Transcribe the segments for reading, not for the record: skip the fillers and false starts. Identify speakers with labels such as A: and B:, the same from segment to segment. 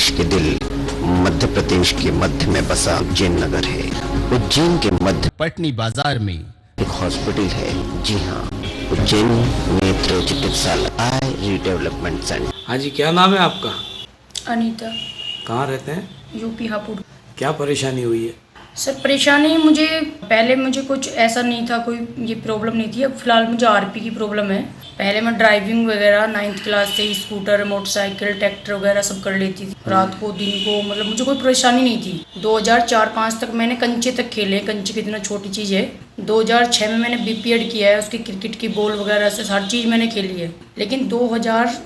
A: देश के दिल मध्य प्रदेश के मध्य में बसा उज्जैन नगर है। उज्जैन के मध्य
B: पटनी बाजार में
A: एक हॉस्पिटल है। जी हाँ, उज्जैन नेत्र चिकित्सालय आई रीडेवलपमेंट सेंटर।
C: हाँ जी, क्या नाम है आपका?
D: अनीता।
C: कहाँ रहते हैं?
D: यूपी हापुड़।
C: क्या परेशानी हुई है?
D: सर परेशानी मुझे कुछ ऐसा नहीं था, कोई ये प्रॉब्लम नहीं थी। अब फिलहाल मुझे आरपी की प्रॉब्लम है। पहले मैं ड्राइविंग वगैरह 9th क्लास से ही स्कूटर, मोटरसाइकिल, ट्रैक्टर वगैरह सब कर लेती थी, रात को दिन को, मतलब मुझे कोई परेशानी नहीं थी। 2004-05 तक मैंने कंचे तक खेले। कंचे कितना छोटी चीज़ है। 2006 में मैंने बीपीएड किया है, उसकी क्रिकेट की बॉल वगैरह से हर चीज़ मैंने खेली है। लेकिन 2000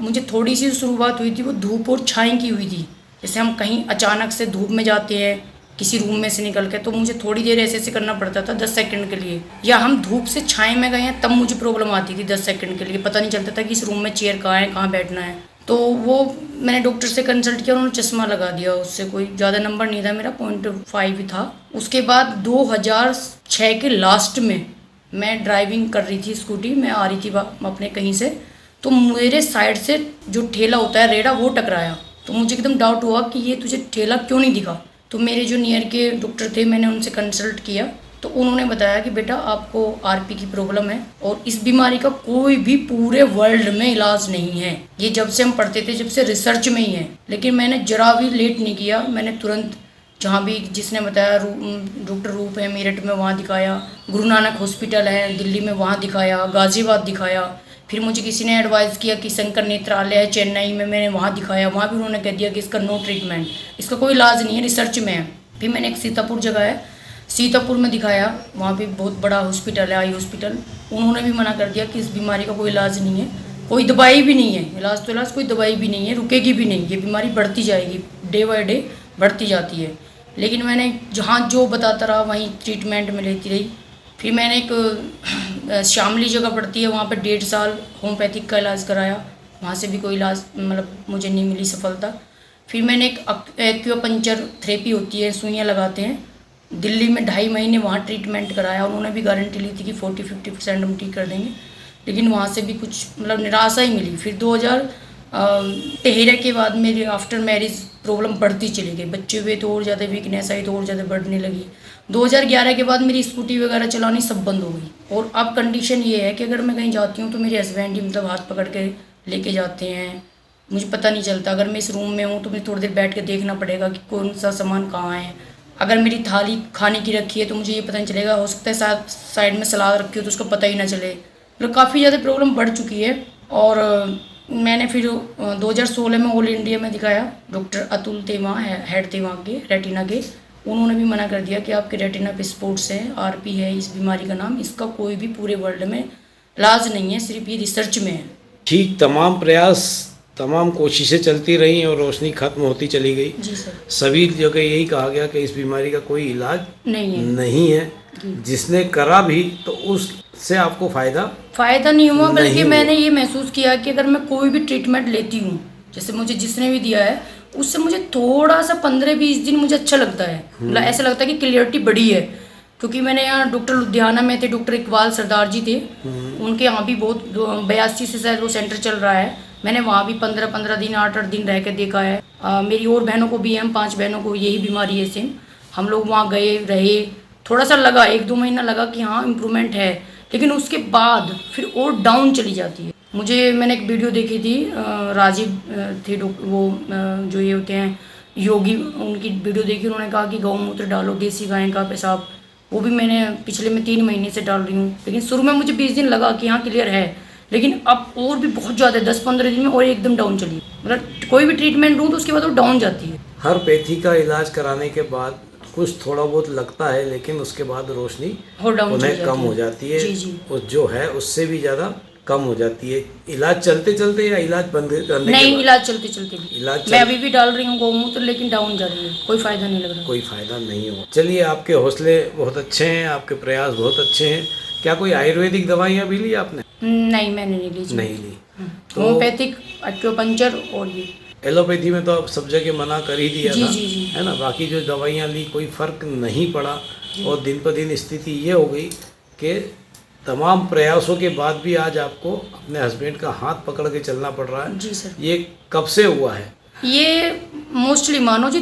D: मुझे थोड़ी सी शुरुआत हुई थी, वो धूप और छाई की हुई थी। जैसे हम कहीं अचानक से धूप में जाते हैं किसी रूम में से निकल के, तो मुझे थोड़ी देर ऐसे करना पड़ता था 10 सेकंड के लिए, या हम धूप से छाए में गए हैं तब मुझे प्रॉब्लम आती थी 10 सेकंड के लिए। पता नहीं चलता था कि इस रूम में चेयर कहाँ है, कहाँ बैठना है। तो वो मैंने डॉक्टर से कंसल्ट किया, उन्होंने चश्मा लगा दिया। उससे कोई ज़्यादा नंबर नहीं था मेरा, 0.5 था। उसके बाद 2006 के लास्ट में मैं ड्राइविंग कर रही थी, स्कूटी में आ रही थी अपने कहीं से, तो मेरे साइड से जो ठेला होता है रेड़ा, वो टकराया। तो मुझे एकदम डाउट हुआ कि ये तुझे ठेला क्यों नहीं दिखा। तो मेरे जो नियर के डॉक्टर थे, मैंने उनसे कंसल्ट किया, तो उन्होंने बताया कि बेटा आपको आरपी की प्रॉब्लम है और इस बीमारी का कोई भी पूरे वर्ल्ड में इलाज नहीं है। ये जब से हम पढ़ते थे, जब से रिसर्च में ही है। लेकिन मैंने जरा भी लेट नहीं किया, मैंने तुरंत जहाँ भी जिसने बताया, डॉक्टर रूप है मेरठ में, वहाँ दिखाया। गुरु नानक हॉस्पिटल है दिल्ली में, वहाँ दिखाया। गाज़ियाबाद दिखाया। फिर मुझे किसी ने एडवाइस किया कि शंकर नेत्रालय है चेन्नई में, मैंने वहाँ दिखाया। वहाँ भी उन्होंने कह दिया कि इसका नो ट्रीटमेंट, इसका कोई इलाज नहीं है, रिसर्च में है। फिर मैंने एक सीतापुर जगह है, सीतापुर में दिखाया। वहाँ भी बहुत बड़ा हॉस्पिटल है, आई हॉस्पिटल। उन्होंने भी मना कर दिया कि इस बीमारी का कोई इलाज नहीं है, कोई दवाई भी नहीं है। इलाज तो इलाज, कोई दवाई भी नहीं है, रुकेगी भी नहीं। ये बीमारी बढ़ती जाएगी, डे बाय डे बढ़ती जाती है। लेकिन मैंने जहाँ जो बताता रहा वहीं ट्रीटमेंट में लेती रही। फिर मैंने एक शामली जगह पड़ती है, वहाँ पे 1.5 साल होम्योपैथिक का इलाज कराया। वहाँ से भी कोई इलाज मतलब मुझे नहीं मिली सफलता। फिर मैंने एक एक्यूपंक्चर थेरेपी होती है, सुइयाँ लगाते हैं, दिल्ली में 2.5 महीने वहाँ ट्रीटमेंट कराया। उन्होंने भी गारंटी ली थी कि 40-50% हम ठीक कर देंगे, लेकिन वहाँ से भी कुछ मतलब निराशा ही मिली। फिर 2013 के बाद मेरी आफ्टर मैरिज प्रॉब्लम बढ़ती चली गई। बच्चे हुए तो और ज़्यादा वीकनेस आई, तो और ज़्यादा बढ़ने लगी। 2011 के बाद मेरी स्कूटी वगैरह चलानी सब बंद हो गई। और अब कंडीशन ये है कि अगर मैं कहीं जाती हूँ तो मेरे हस्बैंड ही मतलब हाथ पकड़ के लेके जाते हैं। मुझे पता नहीं चलता, अगर मैं इस रूम में हूँ तो मुझे थोड़ी देर बैठ के देखना पड़ेगा कि कौन सा सामान कहाँ है। अगर मेरी थाली खाने की रखी है तो मुझे ये पता नहीं चलेगा, हो सकता है साइड में सलाद रखी हो तो उसका पता ही ना चले। मतलब काफ़ी ज़्यादा प्रॉब्लम बढ़ चुकी है। और मैंने फिर 2016 में ऑल इंडिया में दिखाया। डॉक्टर अतुल थे वहाँ, हेड थे वहाँ के रेटिना के। उन्होंने भी मना कर दिया कि आपके रेटिना पे स्पॉट्स है, आरपी है इस बीमारी का नाम, इसका कोई भी पूरे वर्ल्ड में इलाज नहीं है, सिर्फ ये रिसर्च में है।
C: ठीक, तमाम प्रयास, तमाम कोशिशें चलती रहीं और रोशनी खत्म होती चली गई।
D: जी सर।
C: सभी जगह यही कहा गया कि इस बीमारी का कोई इलाज
D: नहीं है।
C: जिसने करा भी तो उससे आपको फ़ायदा
D: नहीं हुआ, बल्कि मैंने ये महसूस किया कि अगर मैं कोई भी ट्रीटमेंट लेती हूँ, जैसे मुझे जिसने भी दिया है, उससे मुझे थोड़ा सा 15-20 दिन मुझे अच्छा लगता है। मतलब ऐसा लगता है कि क्लियरिटी बढ़ी है। क्योंकि मैंने यहाँ डॉक्टर लुधियाना में थे, डॉक्टर इकबाल सरदार जी थे, उनके यहाँ भी बहुत 82 से शायद वो सेंटर चल रहा है। मैंने वहाँ भी 15-15 दिन, 8-8 दिन रह के देखा है। मेरी और बहनों को भी, हम 5 बहनों को यही बीमारी है सेम। हम लोग वहाँ गए, रहे, थोड़ा सा लगा, 1-2 महीना लगा कि हाँ इम्प्रूवमेंट है, लेकिन उसके बाद फिर और डाउन चली जाती है। मैंने एक वीडियो देखी थी, राजीव थे वो जो ये होते हैं योगी, उनकी वीडियो देखी। उन्होंने कहा कि गौमूत्र डालो, देसी गाय का पेशाब। वो भी मैंने पिछले में 3 महीने से डाल रही हूँ। लेकिन शुरू में मुझे 20 दिन लगा कि हाँ क्लियर है, लेकिन अब और भी बहुत ज़्यादा 10-15 दिन में और एकदम डाउन चली। मतलब कोई भी ट्रीटमेंट लूँ तो उसके बाद वो डाउन जाती है।
C: हर पैथी का इलाज कराने के बाद कुछ थोड़ा बहुत लगता है, लेकिन उसके बाद रोशनी उन्हें कम हो जाती है।
D: जी।
C: जो है उससे भी ज़्यादा कम हो जाती है। इलाज चलते चलते या इलाज बंद करने
D: नहीं,
C: के बाद?
D: इलाज चलते चलते मैं अभी भी डाल रही हूँ गौमूत्र, लेकिन डाउन जा रही है, कोई फ़ायदा नहीं लग रहा।
C: कोई फ़ायदा नहीं हो। चलिए, आपके हौसले बहुत अच्छे हैं, आपके प्रयास बहुत अच्छे हैं। क्या कोई आयुर्वेदिक दवाइयाँ भी ली आपने?
D: नहीं, मैंने नहीं ली। तो होम्योपैथिक, एक्यूपंक्चर और ये
C: एलोपैथी में तो अब सब जगह मना कर ही दिया था,
D: जी।
C: है ना। बाकी जो दवाइयाँ ली कोई फ़र्क नहीं पड़ा, और दिन पर दिन स्थिति ये हो गई कि तमाम प्रयासों के बाद भी आज आपको अपने हस्बैंड का हाथ पकड़ के चलना पड़ रहा है।
D: जी सर।
C: ये कब से हुआ है?
D: ये मोस्टली मानो जी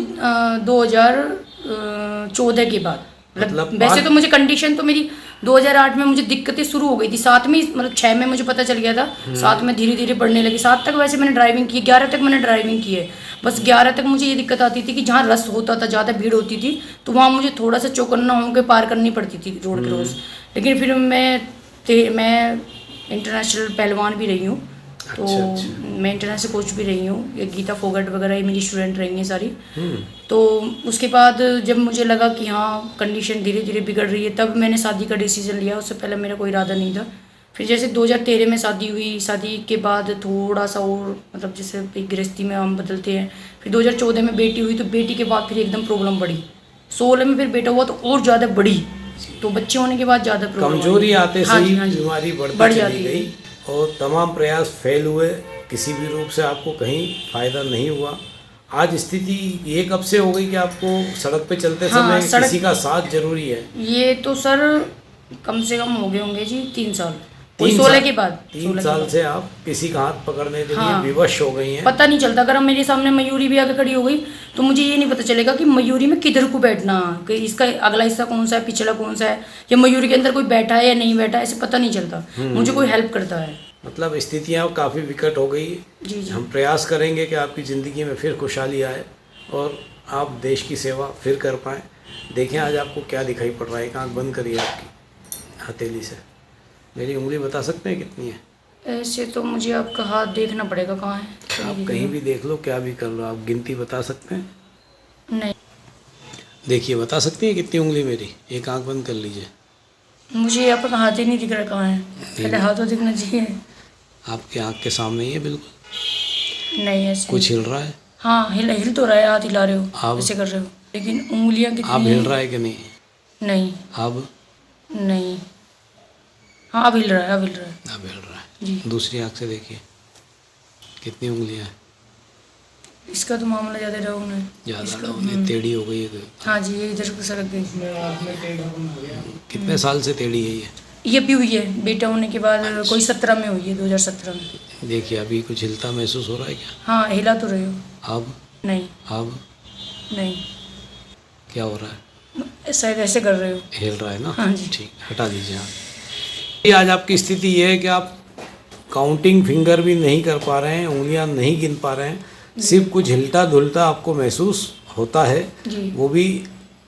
D: 2014 के बाद, मतलब वैसे तो मुझे कंडीशन तो मेरी 2008 में मुझे दिक्कतें शुरू हो गई थी, 7 में मतलब 6 में मुझे पता चल गया था, 7 में धीरे धीरे बढ़ने लगी। 7 तक वैसे मैंने ड्राइविंग की, 11 तक मैंने ड्राइविंग की है। बस 11 तक मुझे ये दिक्कत आती थी कि जहाँ रश होता था, ज़्यादा भीड़ होती थी, तो वहाँ मुझे थोड़ा सा चौकन्ना होकर पार करनी पड़ती थी रोड क्रॉस। लेकिन फिर मैं इंटरनेशनल पहलवान भी रही हूँ, तो मैं इंटरनेशनल कोच भी रही हूँ। ये गीता फोगट वगैरह ये मेरी स्टूडेंट रही हैं सारी। तो उसके बाद जब मुझे लगा कि हाँ कंडीशन धीरे धीरे बिगड़ रही है, तब मैंने शादी का डिसीजन लिया। उससे पहले मेरा कोई इरादा नहीं था। फिर जैसे 2013 में शादी हुई, शादी के बाद थोड़ा सा और मतलब जैसे गृहस्थी में हम बदलते हैं। फिर 2014 में बेटी हुई, तो बेटी के बाद फिर एकदम प्रॉब्लम बढ़ी। 16 में फिर बेटा हुआ तो और ज़्यादा बढ़ी। तो बच्चे होने के बाद ज़्यादा प्रॉब्लम,
C: कमजोरी आते से ही बीमारी
D: बढ़
C: बढ़ती
D: जाती
C: चली गई और तमाम प्रयास फेल हुए, किसी भी रूप से आपको कहीं फायदा नहीं हुआ। आज स्थिति ये कब से हो गई कि आपको सड़क पे चलते समय किसी का साथ जरूरी है?
D: ये तो सर कम से कम हो गए होंगे जी 3 साल, 16 के बाद।
C: 3 साल से आप किसी का हाथ पकड़ने के लिए विवश हो गई हैं।
D: पता नहीं चलता, अगर मेरे सामने मयूरी भी आके खड़ी हो गई तो मुझे ये नहीं पता चलेगा कि मयूरी में किधर को बैठना, कि इसका अगला हिस्सा कौन सा है, पिछला कौन सा है, या मयूरी के अंदर कोई बैठा है या नहीं बैठा है, ऐसे पता नहीं चलता। मुझे कोई हेल्प करता है।
C: मतलब स्थितियाँ काफ़ी विकट हो गई।
D: जी।
C: हम प्रयास करेंगे कि आपकी ज़िंदगी में फिर खुशहाली आए और आप देश की सेवा फिर कर पाएँ। देखें आज आपको क्या दिखाई पड़ रहा है। एक आँख बंद करिए आपकी हथेली से। मेरी उंगली बता सकते हैं कितनी है?
D: ऐसे तो मुझे आपका हाथ देखना पड़ेगा कहाँ है।
C: आप कहीं भी देख लो, क्या भी कर लो, आप गिनती बता सकते हैं?
D: नहीं।
C: देखिए, बता सकती हैं कितनी उंगली मेरी? एक आंख बंद कर लीजिए।
D: मुझे आपका हाथ ही नहीं दिख रहा कहाँ है। पहले हाथ तो दिखना चाहिए।
C: आपके आंख के सामने ही है बिल्कुल।
D: नहीं ऐसे
C: कुछ हिल रहा है?
D: हाँ हिल तो रहा है, हाथ हिला रहे हो,
C: आप
D: ऐसे कर रहे हो, लेकिन उंगलियां कितनी?
C: आप हिल रहा है कि नहीं?
D: नहीं।
C: अब
D: नहीं। हाँ अब हिल रहा है, अब हिल रहा है।
C: अब हिल रहा है
D: जी।
C: दूसरी आंख से देखिए कितनी उंगलियां हैं।
D: इसका तो मामला ज़्यादा डाउन है।
C: ज़्यादा उंगली टेढ़ी हो गई है।
D: हाँ जी, ये इधर को सरक गई।
C: कितने साल से टेढ़ी है
D: ये भी हुई है बेटा होने के बाद। कोई 17 में हुई है, 2017 में।
C: देखिए, अभी कुछ हिलता महसूस हो रहा है क्या?
D: हाँ हिला तो रहे हो।
C: अब
D: नहीं।
C: अब
D: नहीं।
C: क्या हो रहा है?
D: शायद ऐसे कर रहे हो।
C: हिल रहा है ना?
D: हाँ जी।
C: ठीक, हटा दीजिए आप। आज आपकी स्थिति ये है कि आप काउंटिंग फिंगर भी नहीं कर पा रहे हैं, उंगलियां नहीं गिन पा रहे हैं, सिर्फ कुछ हिलता धुलता आपको महसूस होता है
D: जी।
C: वो भी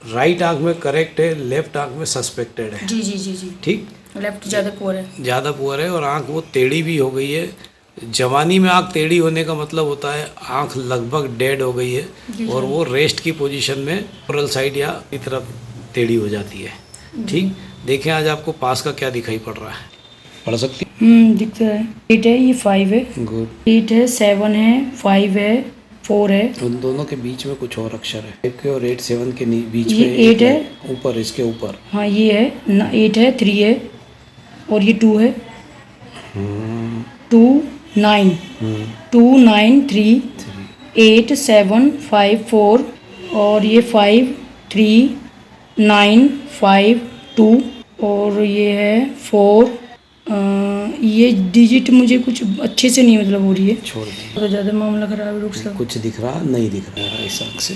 C: राइट आंख में करेक्ट है, लेफ्ट आंख में सस्पेक्टेड है।
D: जी जी जी जी।
C: ठीक,
D: लेफ्ट ज़्यादा पुअर है।
C: ज़्यादा पुअर है और आंख वो टेढ़ी भी हो गई है। जवानी में आंख टेढ़ी होने का मतलब होता है आंख लगभग डेड हो गई है और वो रेस्ट की पोजीशन में ओरल साइड या की तरफ टेढ़ी हो जाती है। ठीक, देखें आज आपको पास का क्या दिखाई पड़ रहा है? पढ़ सकती?
D: दिखता है। 8 है, ये 5 है।
C: गुड।
D: 8 है, 7 है, 5 है, 4 है।
C: उन दोनों के बीच में कुछ और अक्षर है। 8 के और 8 7 के बीच
D: ये
C: में
D: 8 है,
C: ऊपर, इसके ऊपर।
D: हाँ ये है 8 है, 3 है और ये 2 है। 2 9 2 9 3 8 7 5 4 और ये 5 3 9 5 2 और ये है 4। ये डिजिट मुझे कुछ अच्छे से नहीं मतलब हो रही है।
C: छोड़ दी।
D: तो ज़्यादा मामला खराब है। रुक सा
C: कुछ दिख रहा नहीं दिख रहा है इस आंख से।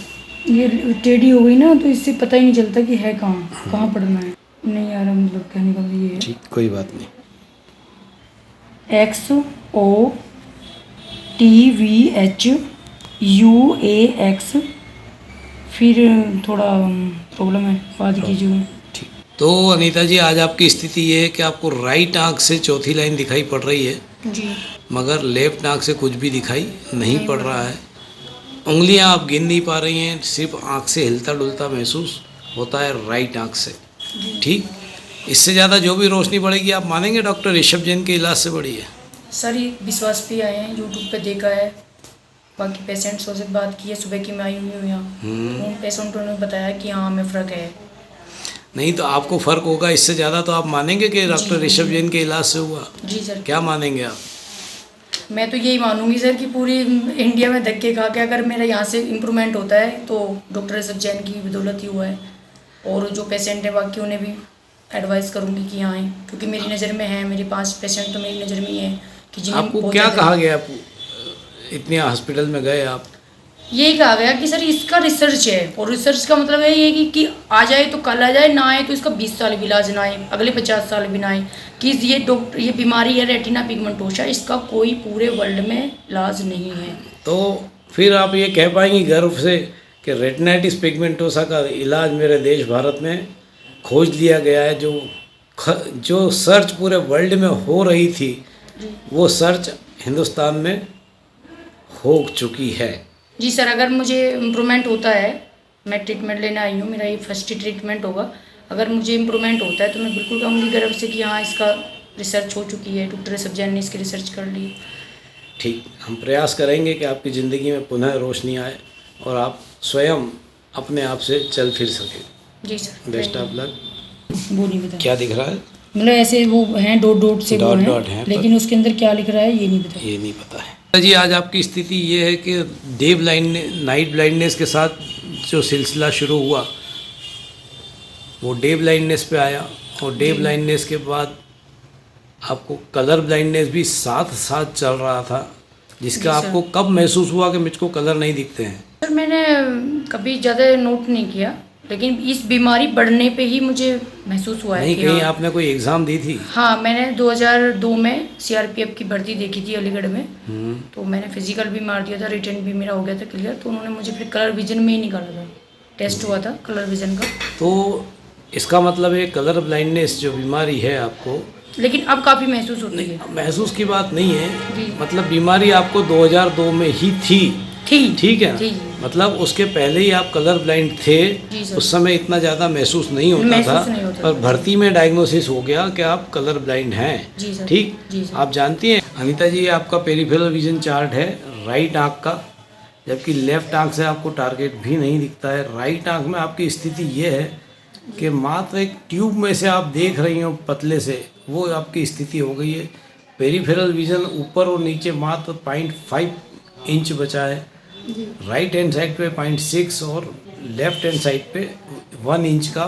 D: ये टेढ़ी हो गई ना, तो इससे पता ही नहीं चलता कि है कहाँ पढ़ना है। नहीं आ रहा मतलब क्या निकल रही है।
C: ठीक, कोई बात नहीं।
D: XOTVHUAX फिर थोड़ा प्रॉब्लम है, बात कीजिए।
C: ठीक, तो अनीता जी आज आपकी स्थिति ये है कि आपको राइट आंख से चौथी लाइन दिखाई पड़ रही है
D: जी,
C: मगर लेफ्ट आंख से कुछ भी दिखाई नहीं पड़ रहा है। उंगलियां आप गिन नहीं पा रही हैं, सिर्फ आंख से हिलता डुलता महसूस होता है राइट आंख से। ठीक, इससे ज़्यादा जो भी रोशनी बढ़ेगी आप मानेंगे डॉक्टर ऋषभ जैन के इलाज से बड़ी है।
D: सर ये विश्वास पे आए हैं, यूट्यूब पे देखा है, बाकी पेशेंट्सों से बात की है। सुबह की मैं आई हुई हूँ यहाँ, उन पेशेंटों ने बताया कि हाँ हमें फ़र्क है।
C: नहीं तो आपको फ़र्क होगा, इससे ज़्यादा तो आप मानेंगे कि डॉक्टर ऋषभ जैन के इलाज से हुआ?
D: जी सर।
C: क्या मानेंगे आप?
D: मैं तो यही मानूंगी सर कि पूरी इंडिया में धक्के खा के अगर मेरा यहाँ से इम्प्रूवमेंट होता है तो डॉक्टर ऋषभ जैन की बदौलत ही हुआ है। और जो पेशेंट है बाकी उन्हें भी एडवाइस करूँगी कि यहाँ आएँ, क्योंकि मेरी नज़र में है, मेरे 5 पेशेंट तो मेरी नज़र में ही है कि जिन्हें
C: आपको
D: बहुत
C: क्या
D: ज़्यादा-
C: कहा गया? इतने हॉस्पिटल में गए आप,
D: यही कहा गया कि सर इसका रिसर्च है, और रिसर्च का मतलब है ये कि आ जाए तो कल आ जाए, ना आए तो इसका 20 साल भी इलाज ना आए, अगले 50 साल भी ना आए, कि ये बीमारी है रेटिना पिगमेंटोसा, इसका कोई पूरे वर्ल्ड में इलाज नहीं है।
C: तो फिर आप ये कह पाएंगी गर्व से कि रेटिनाइटिस पिगमेंटोसा का इलाज मेरे देश भारत में खोज लिया गया है। जो सर्च पूरे वर्ल्ड में हो रही थी वो सर्च हिंदुस्तान में हो चुकी है।
D: जी सर, अगर मुझे इम्प्रूवमेंट होता है, मैं ट्रीटमेंट लेने आई हूँ, मेरा ये फर्स्ट ट्रीटमेंट होगा, अगर मुझे इम्प्रूवमेंट होता है तो मैं बिल्कुल कहूँगी गर्व से कि हाँ इसका रिसर्च हो चुकी है, डॉक्टर ऋषभ जैन ने इसकी रिसर्च कर ली।
C: ठीक, हम प्रयास करेंगे कि आपकी ज़िंदगी में पुनः रोशनी आए और आप स्वयं अपने आप से चल फिर सकें।
D: जी सर,
C: बेस्ट ऑफ लक।
D: वो नहीं पता
C: क्या दिख रहा है?
D: मतलब ऐसे वो हैं डॉट डॉट से, वो
C: डॉट
D: हैं,
C: हैं,
D: लेकिन उसके अंदर क्या लिख रहा है ये नहीं पता।
C: ये नहीं पता है जी। आज आपकी स्थिति ये है कि नाइट ब्लाइंडनेस के साथ जो सिलसिला शुरू हुआ वो डे ब्लाइंडनेस पे आया, और डे ब्लाइंडनेस के बाद आपको कलर ब्लाइंडनेस भी साथ साथ चल रहा था, जिसका आपको कब महसूस हुआ कि मुझको कलर नहीं दिखते हैं?
D: सर मैंने कभी ज़्यादा नोट नहीं किया, लेकिन इस बीमारी बढ़ने पे ही मुझे महसूस हुआ है
C: नहीं,
D: कि
C: कहीं
D: हाँ,
C: आपने कोई एग्ज़ाम दी थी?
D: हाँ मैंने 2002 में सीआरपीएफ की भर्ती देखी थी अलीगढ़ में, तो मैंने फिजिकल भी मार दिया था, रिटर्न भी मेरा हो गया था क्लियर, तो उन्होंने मुझे फिर कलर विजन में ही निकाला था, टेस्ट हुआ था कलर विजन का।
C: तो इसका मतलब है कलर ब्लाइंडनेस जो बीमारी है आपको,
D: लेकिन अब काफ़ी महसूस होती है।
C: महसूस की बात नहीं है,
D: जी।
C: मतलब बीमारी आपको 2002 में ही थी, ठीक है,
D: थी।
C: मतलब उसके पहले ही आप कलर ब्लाइंड थे,
D: जी सर।
C: उस समय इतना ज़्यादा महसूस नहीं होता
D: महसूस
C: था,
D: नहीं होता
C: पर
D: था।
C: भर्ती में डायग्नोसिस हो गया कि आप कलर ब्लाइंड हैं।
D: जी सर।
C: ठीक,
D: जी सर।
C: आप जानती हैं अनीता जी, ये आपका पेरिफेरल विजन चार्ट है राइट आँख का, जबकि लेफ्ट आँख से आपको टारगेट भी नहीं दिखता है। राइट आँख में आपकी स्थिति ये है कि मात्र एक ट्यूब में से आप देख रही हो पतले से, वो आपकी स्थिति हो गई है। पेरिफेरल विजन ऊपर और नीचे मात्र 0.5 इंच बचा है, राइट हैंड साइड पे 0.6 और लेफ्ट हैंड साइड पे 1 इंच का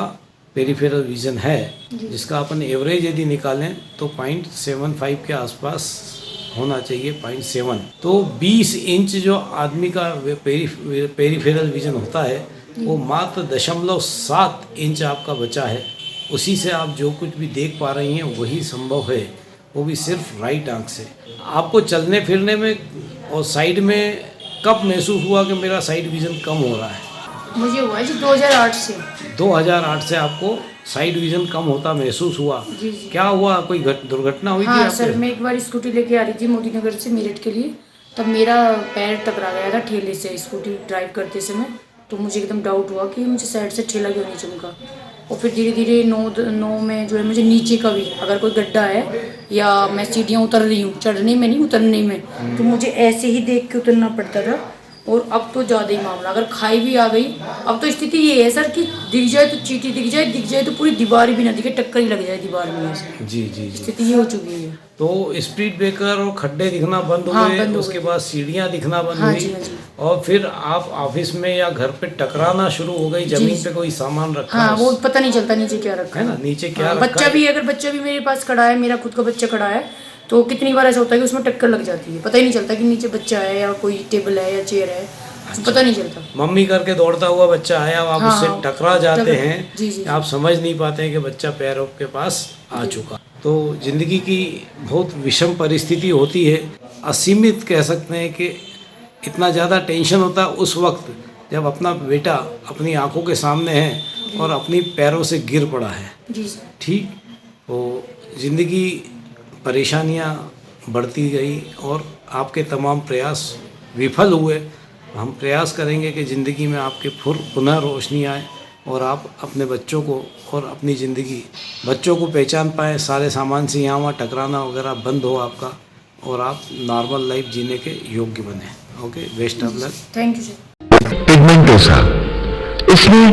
C: पेरिफेरल विजन है, जिसका अपन एवरेज यदि निकालें तो 0.75 के आसपास होना चाहिए, 0.7। तो 20 इंच जो आदमी का पेरिफेरल विजन होता है वो मात्र 0.7 इंच आपका बचा है। उसी से आप जो कुछ भी देख पा रही हैं वही संभव है, वो भी सिर्फ राइट आंख से। आपको चलने फिरने में और साइड में कब महसूस हुआ कि मेरा साइड विज़न कम हो रहा है?
D: मुझे हुआ जी 2008 से।
C: 2008 से आपको साइड विज़न कम होता महसूस हुआ?
D: जी जी।
C: क्या हुआ, कोई दुर्घटना हुई थी
D: हाँ
C: आपके?
D: सर, मैं एक बार स्कूटी लेके आ रही थी मोदी नगर से मेरठ के लिए, तब मेरा पैर टकरा गया था ठेले से स्कूटी ड्राइव करते समय, तो मुझे एकदम डाउट हुआ कि मुझे साइड से ठेला क्यों नहीं चमका। और फिर धीरे धीरे 9 में जो है मुझे नीचे का भी, अगर कोई गड्ढा है या मैं सीढ़ियाँ उतर रही हूँ, चढ़ने में नहीं उतरने में, तो मुझे ऐसे ही देख के उतरना पड़ता था। और अब तो ज़्यादा ही मामला, अगर खाई भी आ गई, अब तो स्थिति ये है सर कि दिख जाए तो चींटी दिख जाए तो पूरी दीवार भी ना दिखे, टक्कर ही लग जाए दीवार में ऐसे।
C: जी जी जी।
D: स्थिति ये हो चुकी है।
C: तो स्पीड ब्रेकर और खड्डे दिखना बंद हो
D: हाँ,
C: गए,
D: बंद हो
C: उसके
D: गए।
C: बाद सीढ़ियाँ दिखना बंद
D: हाँ
C: हुई,
D: जी, हाँ जी।
C: और फिर आप ऑफिस में या घर पे टकराना शुरू हो गई, जमीन
D: जी।
C: पे कोई सामान रखा
D: हाँ, वो पता नहीं चलता नीचे क्या रखा
C: है ना, नीचे क्या
D: हाँ,
C: रखा
D: बच्चा
C: है।
D: भी, अगर बच्चा भी मेरे पास खड़ा है, मेरा खुद का बच्चा खड़ा है, तो कितनी बार ऐसा होता है कि उसमें टक्कर लग जाती है, पता ही नहीं चलता कि नीचे बच्चा है या कोई टेबल है या चेयर है, पता नहीं चलता।
C: मम्मी करके दौड़ता हुआ बच्चा आया, आप
D: हाँ,
C: उससे
D: हाँ,
C: टकरा जाते हैं,
D: जी, जी।
C: आप समझ नहीं पाते हैं कि बच्चा पैरों के पास आ चुका। तो ज़िंदगी की बहुत विषम परिस्थिति होती है, असीमित कह सकते हैं कि इतना ज़्यादा टेंशन होता है उस वक्त जब अपना बेटा अपनी आंखों के सामने है और अपनी पैरों से गिर पड़ा है।
D: जी सर।
C: ठीक, तो ज़िंदगी परेशानियां बढ़ती गई और आपके तमाम प्रयास विफल हुए। हम प्रयास करेंगे कि ज़िंदगी में आपके पुनः रोशनी आए और आप अपने बच्चों को और अपनी ज़िंदगी, बच्चों को पहचान पाएँ, सारे सामान से यहाँ वहाँ टकराना वगैरह बंद हो आपका, और आप नॉर्मल लाइफ जीने के योग्य बने। Okay, best of luck.
D: Thank you sir.
B: Pigmentosa, इसमें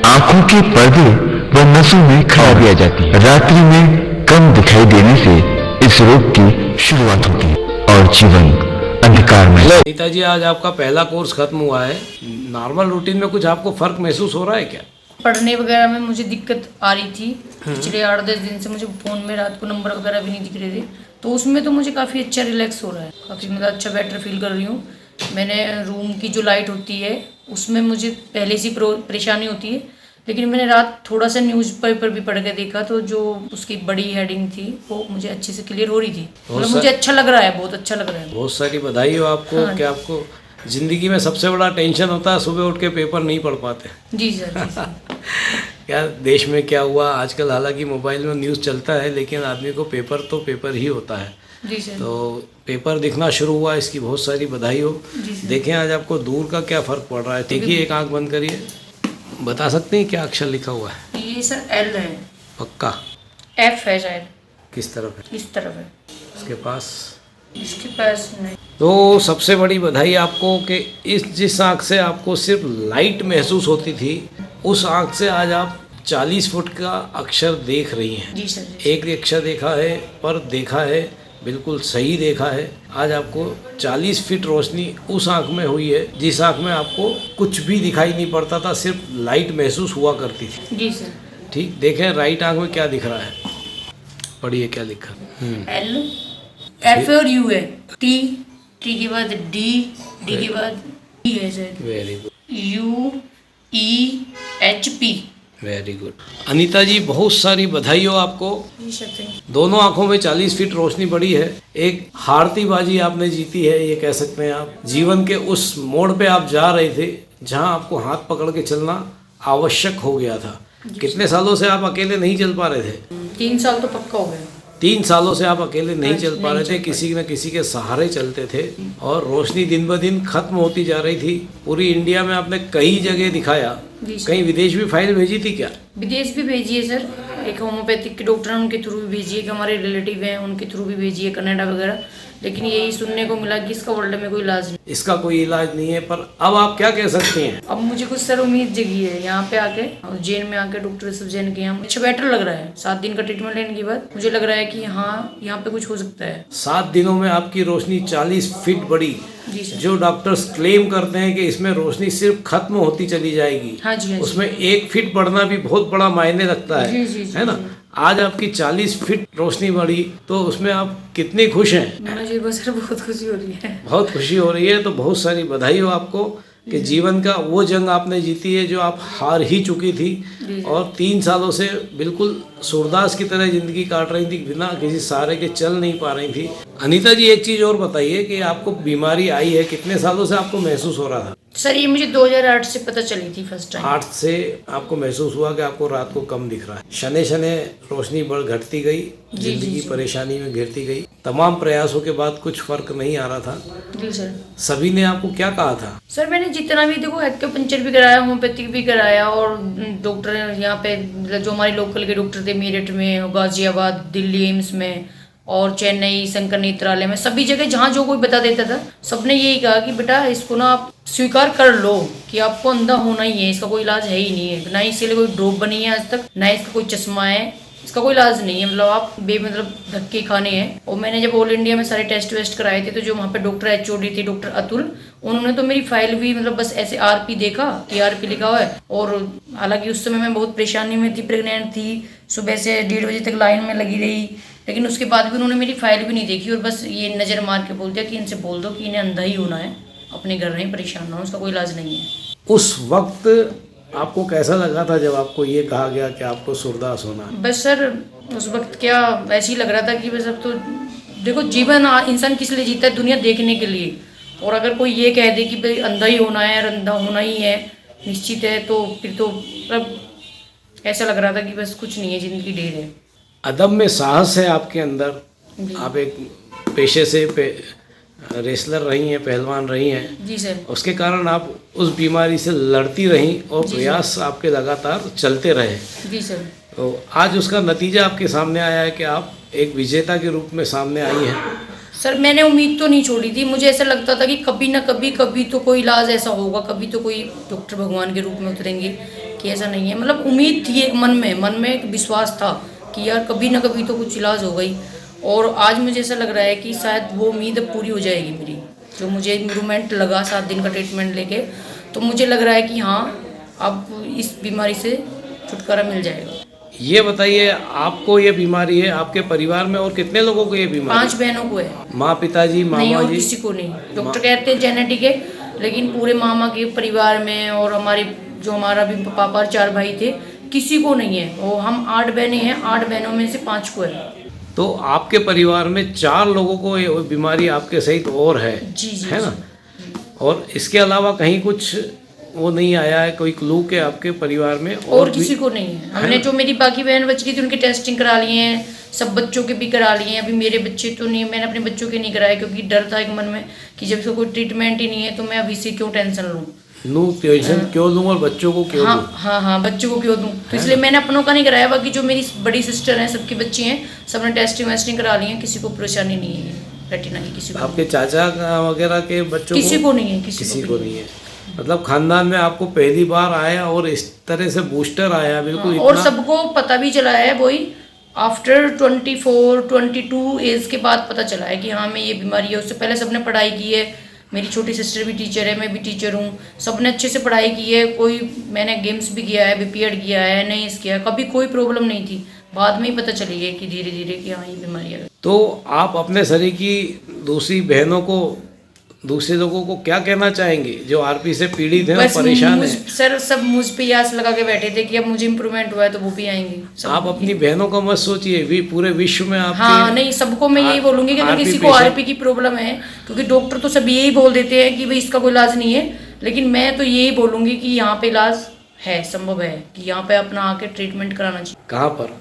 B: आंखों के पर्दे व नसों में खराबी आ जाती है। रात्रि में कम दिखाई देने से इस रोग की शुरुआत होती है और जीवन अंधकार में।
C: नेताजी, आज आपका पहला कोर्स खत्म हुआ है, नॉर्मल रूटीन में कुछ आपको फ़र्क महसूस हो रहा है क्या?
D: पढ़ने वगैरह में मुझे दिक्कत आ रही थी पिछले 8-10 दिन से, मुझे फ़ोन में रात को नंबर वगैरह भी नहीं दिख रहे थे, तो उसमें तो मुझे काफ़ी अच्छा रिलैक्स हो रहा है, काफ़ी मतलब अच्छा बेटर फील कर रही हूँ। मैंने रूम की जो लाइट होती है उसमें मुझे पहले से परेशानी होती है, लेकिन मैंने रात थोड़ा सा न्यूज़पेपर भी पढ़ के देखा तो जो उसकी बड़ी हेडिंग थी वो मुझे अच्छे से क्लियर हो रही थी। मतलब मुझे अच्छा लग रहा है, बहुत अच्छा लग रहा है।
C: बहुत सारी बधाई हो आपको कि आपको जिंदगी में सबसे बड़ा टेंशन होता है सुबह उठ के पेपर नहीं पढ़ पाते।
D: जी सर, जी सर।
C: क्या देश में क्या हुआ आजकल, हालांकि मोबाइल में न्यूज़ चलता है लेकिन आदमी को पेपर तो पेपर ही होता है।
D: जी सर।
C: तो पेपर दिखना शुरू हुआ, इसकी बहुत सारी बधाई हो। देखें आज आपको दूर का क्या फ़र्क पड़ रहा है। देखिए, एक आंख बंद करिए, बता सकते हैं क्या अक्षर लिखा हुआ है?
D: ये सर एल है।
C: पक्का?
D: एफ है शायद।
C: किस तरफ है?
D: इस तरफ है।
C: इसके पास?
D: इसके पास नहीं।
C: तो सबसे बड़ी बधाई आपको कि जिस आँख से आपको सिर्फ लाइट महसूस होती थी उस आँख से आज आप 40 फुट का अक्षर देख रही हैं।
D: जी सर, जी।
C: एक अक्षर देखा है पर देखा है, बिल्कुल सही देखा है। आज आपको 40 फीट रोशनी उस आँख में हुई है जिस आँख में आपको कुछ भी दिखाई नहीं पड़ता था, सिर्फ लाइट महसूस हुआ करती थी।
D: जी सर।
C: ठीक, देखें राइट आँख में क्या दिख रहा है, पढ़िए क्या लिखा।
D: एल, एफ और यू है। टी, टी के बाद डी, डी के बाद ई है sir.
C: Very good.
D: U, E, H, P.
C: Very good. Anita ji, बहुत सारी बधाई हो आपको।
D: जी सर, थैंक यू।
C: दोनों आंखों में 40 फीट रोशनी बढ़ी है। एक हारती बाजी आपने जीती है, ये कह सकते हैं आप। जीवन के उस मोड़ पे आप जा रहे थे जहां आपको हाथ पकड़ के चलना आवश्यक हो गया था। कितने सालों से आप अकेले नहीं चल पा रहे थे?
D: 3 साल तो पक्का हो गया।
C: 3 सालों से आप अकेले नहीं चल पा रहे थे, किसी न किसी के सहारे चलते थे और रोशनी दिन ब दिन खत्म होती जा रही थी। पूरी इंडिया में आपने कई जगह दिखाया। कहीं विदेश भी फाइल भेजी थी क्या?
D: विदेश भी भेजी है सर। एक होम्योपैथिक के डॉक्टर हैं उनके थ्रू भी भेजी है, कि हमारे रिलेटिव हैं उनके थ्रू भी भेजी है, कनाडा वगैरह। लेकिन यही सुनने को मिला कि इसका वर्ल्ड में कोई इलाज नहीं।
C: इसका कोई इलाज नहीं है। पर अब आप क्या कह सकते हैं?
D: अब मुझे कुछ सर उम्मीद जगी है यहाँ पे आके, उज्जैन में आके डॉक्टर सब जैन के यहाँ अच्छा बेटर लग रहा है। 7 दिन का ट्रीटमेंट लेने के बाद मुझे लग रहा है कि हाँ यहाँ पे कुछ हो सकता है।
C: 7 दिनों में आपकी रोशनी 40 फीट बढ़ी।
D: जी सर।
C: जो डॉक्टर्स क्लेम करते हैं कि इसमें रोशनी सिर्फ खत्म होती चली जाएगी,
D: हाँ जी, हाँ जी।
C: उसमें 1 फीट बढ़ना भी बहुत बड़ा मायने रखता है।
D: जी, जी, जी,
C: है ना? आज आपकी 40 फीट रोशनी बढ़ी तो उसमें आप कितनी खुश हैं?
D: मुझे बस सर बहुत खुशी हो रही है।
C: बहुत खुशी हो रही है। तो बहुत सारी बधाई हो आपको कि जीवन का वो जंग आपने जीती है जो आप हार ही चुकी थी और 3 सालों से बिल्कुल सूरदास की तरह जिंदगी काट रही थी, बिना किसी सहारे के चल नहीं पा रही थी। अनीता जी, एक चीज़ और बताइए कि आपको बीमारी आई है, कितने सालों से आपको महसूस हो रहा था?
D: सर ये मुझे 2008 से पता चली थी फर्स्ट टाइम।
C: 8 से आपको महसूस हुआ कि आपको रात को कम दिख रहा है। शने शने रोशनी बढ़ घटती गई, जिंदगी परेशानी में घिरती गई। तमाम प्रयासों के बाद कुछ फर्क नहीं आ रहा था।
D: जी सर।
C: सभी ने आपको क्या कहा था?
D: सर मैंने जितना भी देखो एक्यूपंक्चर भी कराया, होम्योपैथिक भी कराया और डॉक्टर यहाँ पे मतलब जो हमारे लोकल के डॉक्टर थे मेरठ में, गाजियाबाद, दिल्ली एम्स में और चेन्नई शंकर नेत्रालय में, सभी जगह जहाँ जो कोई बता देता था सबने यही कहा कि बेटा इसको ना आप स्वीकार कर लो कि आपको अंधा होना ही है, इसका कोई इलाज है ही नहीं है। ना इसके लिए कोई ड्रॉप बनी है आज तक, ना इसका कोई चश्मा है, इसका कोई इलाज नहीं है। मतलब आप मतलब धक्के खाने हैं। और मैंने जब ऑल इंडिया में सारे टेस्ट वेस्ट कराए थे तो जो वहाँ पे डॉक्टर HOD थे डॉक्टर अतुल, उन्होंने तो मेरी फाइल भी मतलब बस ऐसे RP देखा कि RP लिखा हुआ है। और हालांकि उस समय मैं बहुत परेशानी में थी, प्रेग्नेंट थी, सुबह से 1:30 बजे तक लाइन में लगी रही, लेकिन उसके बाद भी उन्होंने मेरी फाइल भी नहीं देखी और बस ये नज़र मार के बोल दिया कि इनसे बोल दो कि इन्हें अंधा ही होना है, अपने घर नहीं परेशान ना हो, उसका कोई इलाज नहीं है।
C: उस वक्त आपको कैसा लगा था जब आपको ये कहा गया कि आपको सूरदास होना है?
D: बस सर उस वक्त क्या ऐसे ही लग रहा था कि बस अब तो देखो जीवन इंसान किस लिए जीता है? दुनिया देखने के लिए। और अगर कोई ये कह दे कि भाई अंधा ही होना है, अंधा होना ही है निश्चित है, तो फिर तो मतलब ऐसा लग रहा था कि बस कुछ नहीं है, जिंदगी ढेर है।
C: अदम्य साहस है आपके अंदर। आप एक पेशे से रेसलर रही हैं, पहलवान रही हैं।
D: जी सर।
C: उसके कारण आप उस बीमारी से लड़ती रहीं और प्रयास आपके लगातार चलते रहे।
D: जी सर।
C: तो आज उसका नतीजा आपके सामने आया है कि आप एक विजेता के रूप में सामने आई हैं।
D: सर मैंने उम्मीद तो नहीं छोड़ी थी, मुझे ऐसा लगता था कि कभी ना कभी तो कोई इलाज ऐसा होगा, कभी तो कोई डॉक्टर भगवान के रूप में उतरेंगे, कि ऐसा नहीं है। मतलब उम्मीद थी एक मन में एक विश्वास था कि यार कभी ना कभी तो कुछ इलाज हो गई। और आज मुझे ऐसा लग रहा है कि शायद वो उम्मीद अब पूरी हो जाएगी मेरी। जो मुझे इम्प्रूवमेंट लगा 7 दिन का ट्रीटमेंट लेके, तो मुझे लग रहा है कि हाँ अब इस बीमारी से छुटकारा मिल जाएगा।
C: ये बताइए, आपको ये बीमारी है, आपके परिवार में और कितने लोगों को ये बीमारी?
D: 5 बहनों को है।
C: माँ, पिताजी,
D: नहीं
C: मामा
D: और
C: जी?
D: किसी को नहीं। डॉक्टर कहते हैं जेनेटिक है, लेकिन पूरे मामा के परिवार में और हमारे जो हमारा भी पापा और 4 भाई थे, किसी को नहीं है। और हम 8 बहनें हैं, 8 बहनों में से 5 को है।
C: तो आपके परिवार में 4 लोगों को ये बीमारी आपके सहित और है,
D: जी जी
C: है ना? और इसके अलावा कहीं कुछ वो नहीं आया है, कोई क्लू के आपके परिवार में?
D: और किसी को नहीं है। हमने जो मेरी बाकी बहन बच गई थी उनकी टेस्टिंग करा लिए हैं, सब बच्चों के भी करा लिए हैं। अभी मेरे बच्चे तो नहीं, मैंने अपने बच्चों के नहीं कराए क्योंकि डर था एक मन में कि जब इसका कोई ट्रीटमेंट ही नहीं है तो मैं अभी से क्यों टेंशन लूँ।
C: टेंशन क्यों लूँ और बच्चों को क्यों दूँ?
D: हाँ, बच्चों को क्यों दूँ, तो इसलिए मैंने अपनों का नहीं कराया। बाकी जो मेरी बड़ी सिस्टर हैं, सबकी बच्ची हैं, सबने टेस्टिंग वेस्टिंग करा ली है, किसी को परेशानी नहीं है रेटिना की, किसी को।
C: आपके चाचा वगैरह के बच्चों
D: किसी को नहीं है,
C: किसी को नहीं है। मतलब खानदान में आपको पहली बार आया और इस तरह से बूस्टर आया, बिल्कुल
D: और सबको पता भी चला है, वही आफ्टर 24-22 एज के बाद पता चला है कि हाँ मैं ये बीमारी है। उससे पहले सबने पढ़ाई की है, मेरी छोटी सिस्टर भी टीचर है, मैं भी टीचर हूँ, सबने अच्छे से पढ़ाई की है। कोई मैंने गेम्स भी किया है, बीपीएड किया है, नहीं किया है, कभी कोई प्रॉब्लम नहीं थी। बाद में ही पता चली है कि धीरे धीरे कि हाँ ये बीमारी है।
C: तो आप अपने शरीर की दूसरी बहनों को, दूसरे लोगों को क्या कहना चाहेंगे जो आरपी से पीड़ित हैं और परेशान हैं?
D: सर सब मुझ पे आस लगा के बैठे थे कि अब मुझे इम्प्रूवमेंट हुआ है तो वो भी आएंगे।
C: आप अपनी बहनों का मत सोचिए, पूरे विश्व में आप।
D: हाँ नहीं, सबको मैं यही बोलूंगी कि अगर किसी को आरपी की प्रॉब्लम है, क्योंकि डॉक्टर तो सब यही बोल देते हैं कि भाई इसका कोई इलाज नहीं है, लेकिन मैं तो यही बोलूंगी कि यहाँ पे इलाज है, संभव है कि यहाँ पे अपना आके ट्रीटमेंट कराना चाहिए।
C: कहाँ पर?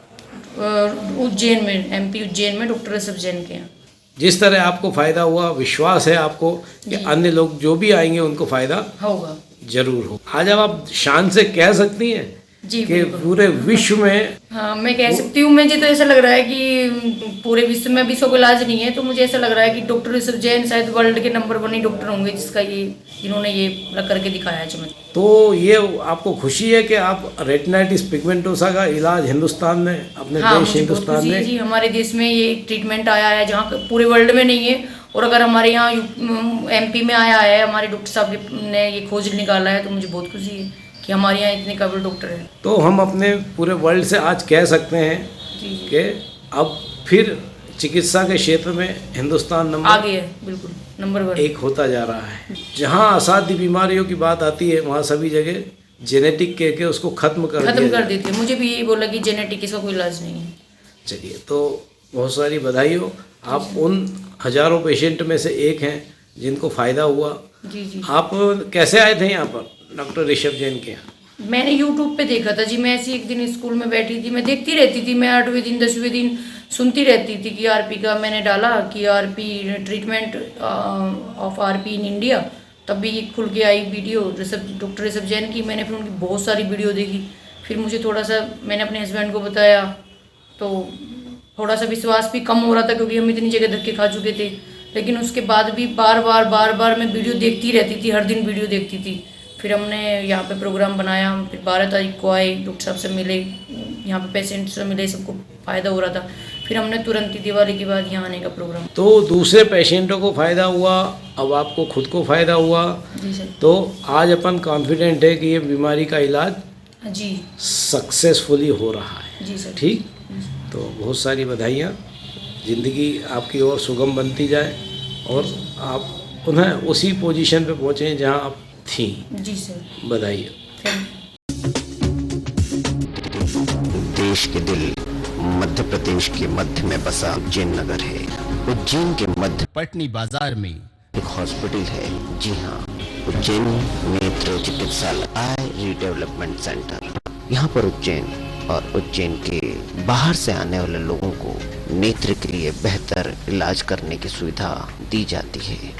D: उज्जैन में, MP उज्जैन में डॉक्टर ऋषभ जैन के यहाँ।
C: जिस तरह आपको फायदा हुआ, विश्वास है आपको कि अन्य लोग जो भी आएंगे उनको फायदा
D: होगा,
C: जरूर हो। आज अब आप शान से कह सकती हैं
D: जी
C: कि पूरे विश्व में?
D: हाँ मैं कह सकती हूँ। मुझे तो ऐसा लग रहा है कि पूरे विश्व में अभी इसका कोई इलाज नहीं है, तो मुझे ऐसा लग रहा है कि डॉक्टर ऋषभ जैन शायद वर्ल्ड के नंबर 1 ही डॉक्टर होंगे जिसका ये, जिन्होंने ये लग करके दिखाया है चमत्कार।
C: तो ये आपको खुशी है कि आप रेटिनाइटिस पिगमेंटोसा का इलाज हिंदुस्तान में, अपने देश हिंदुस्तान में?
D: जी, हमारे देश में ये ट्रीटमेंट आया है जहाँ पूरे वर्ल्ड में नहीं है, और अगर हमारे यहाँ MP में आया है, हमारे डॉक्टर साहब ने ये खोज निकाला है, तो मुझे बहुत खुशी है कि हमारे यहाँ इतने काबिल डॉक्टर हैं।
C: तो हम अपने पूरे वर्ल्ड से आज कह सकते हैं कि अब फिर चिकित्सा के क्षेत्र में हिंदुस्तान नंबर
D: आगे है, बिल्कुल नंबर 1
C: होता जा रहा है। जहाँ असाध्य बीमारियों की बात आती है वहाँ सभी जगह जेनेटिक कह के उसको खत्म कर
D: देते हैं। मुझे भी यही बोला कि जेनेटिक इसका कोई इलाज नहीं है।
C: चलिए, तो बहुत सारी बधाई हो, आप उन हजारों पेशेंट में से एक हैं जिनको फायदा हुआ।
D: जी।
C: आप कैसे आए थे यहाँ पर डॉक्टर ऋषभ जैन के यहाँ?
D: मैंने YouTube पे देखा था जी। मैं ऐसी एक दिन स्कूल में बैठी थी, मैं देखती रहती थी, मैं 8वें दिन 10वें दिन सुनती रहती थी कि आरपी का। मैंने डाला कि RP treatment of RP in India, तब भी खुल के आई वीडियो डॉक्टर ऋषभ जैन की। मैंने फिर उनकी बहुत सारी वीडियो देखी, फिर मुझे थोड़ा सा, मैंने अपने हस्बैंड को बताया तो थोड़ा सा विश्वास भी कम हो रहा था, क्योंकि हम इतनी जगह धक्के खा चुके थे। लेकिन उसके बाद भी बार बार मैं वीडियो देखती रहती थी, हर दिन वीडियो देखती थी। फिर हमने यहाँ पे प्रोग्राम बनाया, फिर 12 तारीख को आए, डॉक्टर साहब से मिले, यहाँ पे पेशेंट से मिले, सबको फ़ायदा हो रहा था। फिर हमने तुरंत ही दिवाली के बाद यहाँ आने का प्रोग्राम।
C: तो दूसरे पेशेंटों को फ़ायदा हुआ, अब आपको खुद को फ़ायदा हुआ।
D: जी सर।
C: तो आज अपन कॉन्फिडेंट है कि ये बीमारी का इलाज
D: जी
C: सक्सेसफुली हो रहा है।
D: जी सर।
C: ठीक, तो बहुत सारी बधाइयाँ, ज़िंदगी आपकी और सुगम बनती जाए और आप पुनः उसी पोजीशन पे पहुँचें जहाँ आप थी।
D: जी सर,
C: बधाई।
A: देश के दिल मध्य प्रदेश के मध्य में बसा उज्जैन नगर है। उज्जैन के मध्य
E: पटनी बाजार में
A: एक हॉस्पिटल है। जी हाँ, उज्जैन नेत्र चिकित्सालय आई रीडेवलपमेंट सेंटर। यहाँ पर उज्जैन और उज्जैन के बाहर से आने वाले लोगों को नेत्र के लिए बेहतर इलाज करने की सुविधा दी जाती है।